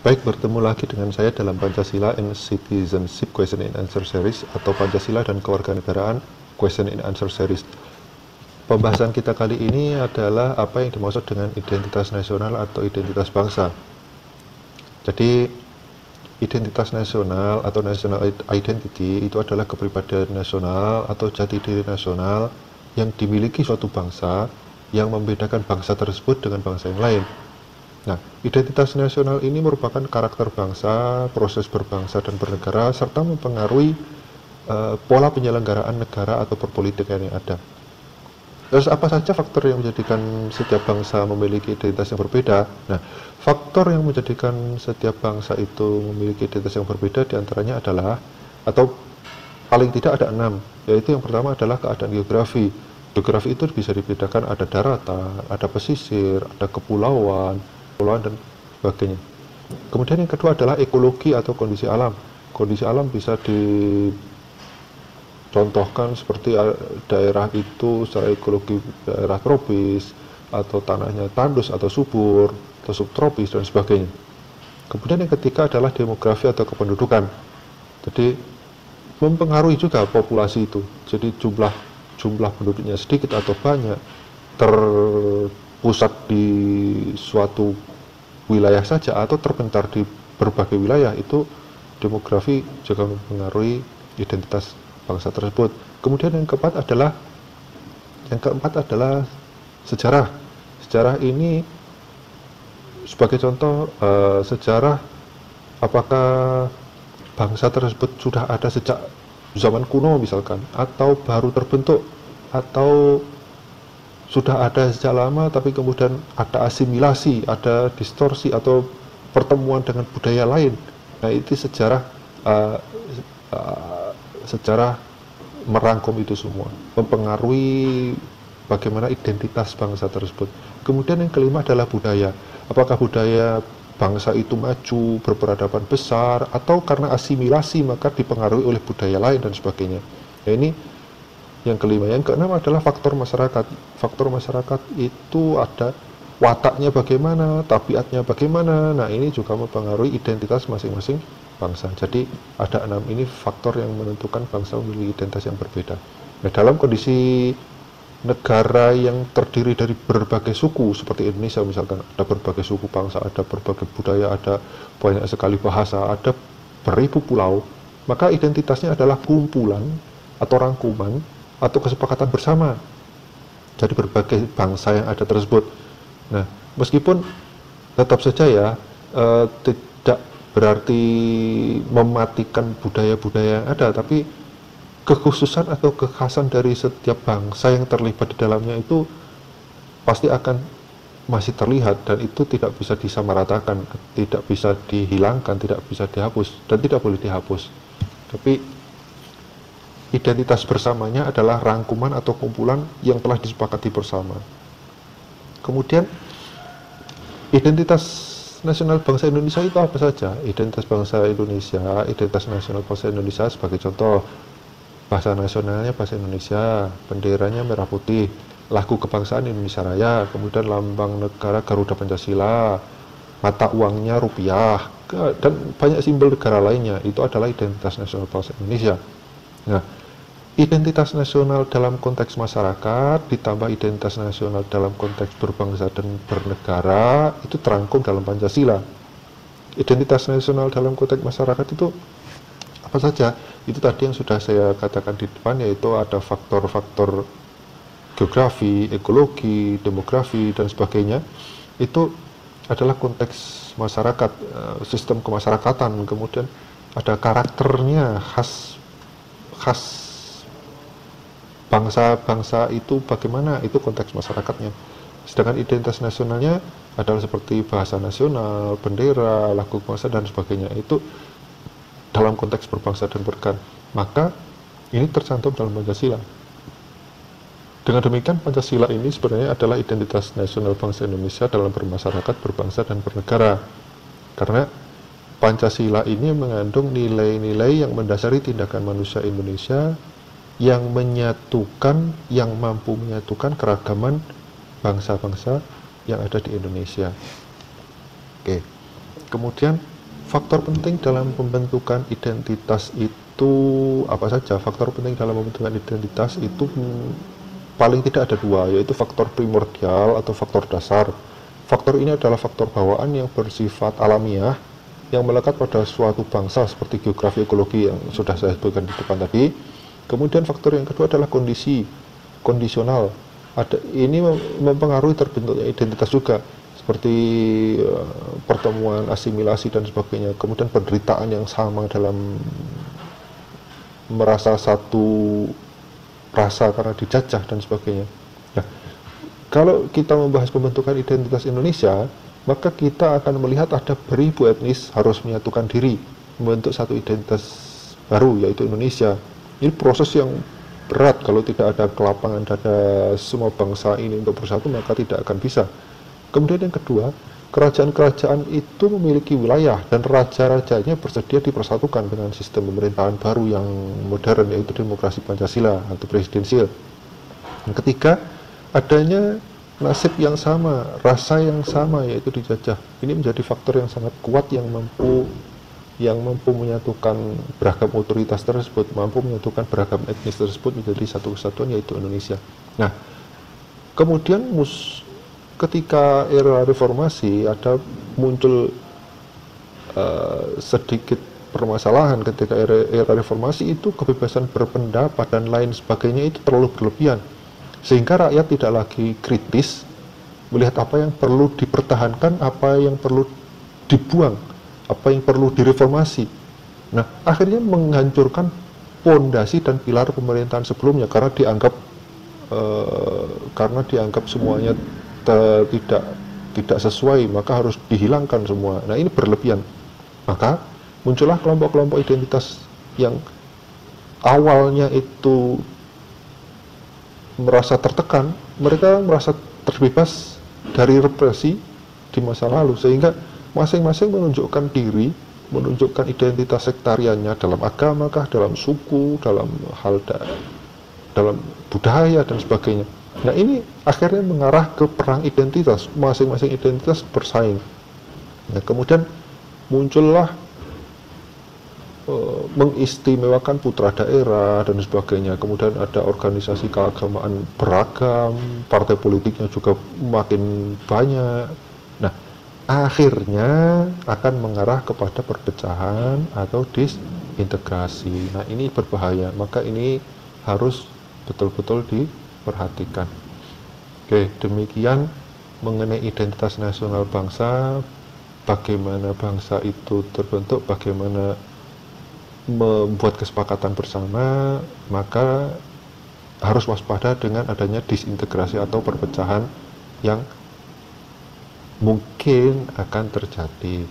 Baik, bertemu lagi dengan saya dalam Pancasila and Citizenship Question and Answer Series atau Pancasila dan Kewarganegaraan Question and Answer Series. Pembahasan kita kali ini adalah apa yang dimaksud dengan identitas nasional atau identitas bangsa. Jadi, identitas nasional atau national identity itu adalah kepribadian nasional atau jati diri nasional yang dimiliki suatu bangsa yang membedakan bangsa tersebut dengan bangsa yang lain. Nah, identitas nasional ini merupakan karakter bangsa, proses berbangsa dan bernegara, serta mempengaruhi pola penyelenggaraan negara atau perpolitikan yang ada. Terus apa saja faktor yang menjadikan setiap bangsa memiliki identitas yang berbeda? Nah, faktor yang menjadikan setiap bangsa itu memiliki identitas yang berbeda diantaranya adalah, atau paling tidak ada 6, yaitu yang pertama adalah keadaan geografi. Geografi itu bisa dibedakan ada daratan, ada pesisir, ada kepulauan dan sebagainya. Kemudian yang kedua adalah ekologi atau kondisi alam. Kondisi alam bisa dicontohkan seperti daerah itu secara ekologi daerah tropis, atau tanahnya tandus atau subur, atau subtropis dan sebagainya. Kemudian yang ketiga adalah demografi atau kependudukan. Jadi mempengaruhi juga populasi itu. Jadi jumlah penduduknya sedikit atau banyak, terpusat di suatu wilayah saja atau terpencar di berbagai wilayah, itu demografi juga mempengaruhi identitas bangsa tersebut. Kemudian yang keempat adalah sejarah. Sejarah ini sebagai contoh, sejarah apakah bangsa tersebut sudah ada sejak zaman kuno misalkan, atau baru terbentuk, atau sudah ada sejak lama tapi kemudian ada asimilasi, ada distorsi atau pertemuan dengan budaya lain. Nah, itu sejarah merangkum itu semua, mempengaruhi bagaimana identitas bangsa tersebut. Kemudian yang kelima adalah budaya. Apakah budaya bangsa itu maju, berperadaban besar, atau karena asimilasi maka dipengaruhi oleh budaya lain dan sebagainya. Nah, ini yang kelima. Yang keenam adalah faktor masyarakat. Faktor masyarakat itu ada wataknya bagaimana, tabiatnya bagaimana. Nah, ini juga mempengaruhi identitas masing-masing bangsa. Jadi ada 6 ini faktor yang menentukan bangsa memiliki identitas yang berbeda. Nah, dalam kondisi negara yang terdiri dari berbagai suku seperti Indonesia misalkan, ada berbagai suku bangsa, ada berbagai budaya, ada banyak sekali bahasa, ada beribu pulau, maka identitasnya adalah kumpulan atau rangkuman atau kesepakatan bersama dari berbagai bangsa yang ada tersebut. Nah, meskipun tetap saja ya, tidak berarti mematikan budaya-budaya yang ada, tapi kekhususan atau kekhasan dari setiap bangsa yang terlibat di dalamnya itu pasti akan masih terlihat, dan itu tidak bisa disamaratakan, tidak bisa dihilangkan, tidak bisa dihapus, dan tidak boleh dihapus. Tapi identitas bersamanya adalah rangkuman atau kumpulan yang telah disepakati bersama. Kemudian identitas nasional bangsa Indonesia itu apa saja? Identitas bangsa Indonesia, identitas nasional bangsa Indonesia sebagai contoh, bahasa nasionalnya bahasa Indonesia, benderanya merah putih, lagu kebangsaan Indonesia Raya, kemudian lambang negara Garuda Pancasila, mata uangnya rupiah, dan banyak simbol negara lainnya. Itu adalah identitas nasional bangsa Indonesia. Nah, identitas nasional dalam konteks masyarakat ditambah identitas nasional dalam konteks berbangsa dan bernegara itu terangkum dalam Pancasila. Identitas nasional dalam konteks masyarakat itu apa saja? Itu tadi yang sudah saya katakan di depan, yaitu ada faktor-faktor geografi, ekologi, demografi, dan sebagainya. Itu adalah konteks masyarakat, sistem kemasyarakatan. Kemudian ada karakternya, khas bangsa-bangsa itu bagaimana, itu konteks masyarakatnya. Sedangkan identitas nasionalnya adalah seperti bahasa nasional, bendera, lagu bangsa, dan sebagainya. Itu dalam konteks berbangsa dan bernegara. Maka ini tercantum dalam Pancasila. Dengan demikian, Pancasila ini sebenarnya adalah identitas nasional bangsa Indonesia dalam bermasyarakat, berbangsa, dan bernegara. Karena Pancasila ini mengandung nilai-nilai yang mendasari tindakan manusia Indonesia yang menyatukan, yang mampu menyatukan keragaman bangsa-bangsa yang ada di Indonesia. Oke. Kemudian faktor penting dalam pembentukan identitas itu apa saja? Faktor penting dalam pembentukan identitas itu paling tidak ada dua, yaitu faktor primordial atau faktor dasar. Faktor ini adalah faktor bawaan yang bersifat alamiah, yang melekat pada suatu bangsa seperti geografi ekologi yang sudah saya sebutkan di depan tadi. Kemudian faktor yang kedua adalah kondisi, kondisional. Ini mempengaruhi terbentuknya identitas juga, seperti pertemuan, asimilasi dan sebagainya. Kemudian penderitaan yang sama dalam merasa satu rasa karena dijajah dan sebagainya. Nah, kalau kita membahas pembentukan identitas Indonesia, maka kita akan melihat ada beribu etnis harus menyatukan diri membentuk satu identitas baru, yaitu Indonesia. Ini proses yang berat. Kalau tidak ada kelapangan dada semua bangsa ini untuk bersatu, maka tidak akan bisa. Kemudian yang kedua, kerajaan-kerajaan itu memiliki wilayah dan raja-rajanya bersedia dipersatukan dengan sistem pemerintahan baru yang modern, yaitu demokrasi Pancasila atau presidensial. Yang ketiga, adanya nasib yang sama, rasa yang sama, yaitu dijajah. Ini menjadi faktor yang sangat kuat yang mampu menyatukan beragam otoritas tersebut, mampu menyatukan beragam etnis tersebut menjadi satu kesatuan, yaitu Indonesia. Nah, kemudian ketika era reformasi ada muncul sedikit permasalahan. Ketika era reformasi itu kebebasan berpendapat dan lain sebagainya itu terlalu berlebihan, sehingga rakyat tidak lagi kritis melihat apa yang perlu dipertahankan, apa yang perlu dibuang, apa yang perlu direformasi. Nah, akhirnya menghancurkan pondasi dan pilar pemerintahan sebelumnya karena dianggap semuanya tidak sesuai, maka harus dihilangkan semua. Nah, ini berlebihan. Maka muncullah kelompok-kelompok identitas yang awalnya itu merasa tertekan, mereka merasa terbebas dari represi di masa lalu, sehingga masing-masing menunjukkan diri, menunjukkan identitas sektariannya dalam agama kah, dalam suku, dalam dalam budaya dan sebagainya. Nah, ini akhirnya mengarah ke perang identitas, masing-masing identitas bersaing. Nah, kemudian muncullah mengistimewakan putra daerah dan sebagainya. Kemudian ada organisasi keagamaan beragam, partai politiknya juga makin banyak. Nah, akhirnya akan mengarah kepada perpecahan atau disintegrasi. Nah, ini berbahaya, maka ini harus betul-betul diperhatikan. Oke, demikian mengenai identitas nasional bangsa, bagaimana bangsa itu terbentuk, bagaimana membuat kesepakatan bersama, maka harus waspada dengan adanya disintegrasi atau perpecahan yang mungkin akan terjadi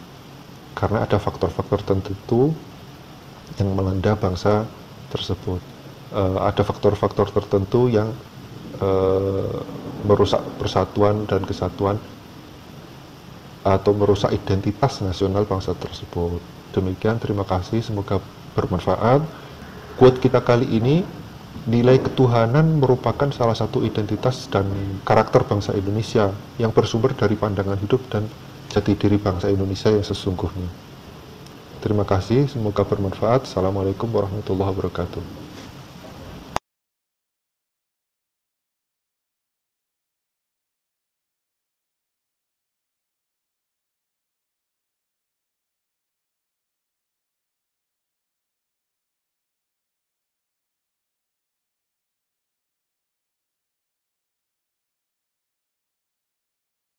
karena ada faktor-faktor tertentu yang melanda bangsa tersebut. Ada faktor-faktor tertentu yang merusak persatuan dan kesatuan atau merusak identitas nasional bangsa tersebut. Demikian, terima kasih, semoga bermanfaat. Quote kita kali ini, nilai ketuhanan merupakan salah satu identitas dan karakter bangsa Indonesia yang bersumber dari pandangan hidup dan jati diri bangsa Indonesia yang sesungguhnya. Terima kasih, semoga bermanfaat. Assalamualaikum warahmatullahi wabarakatuh.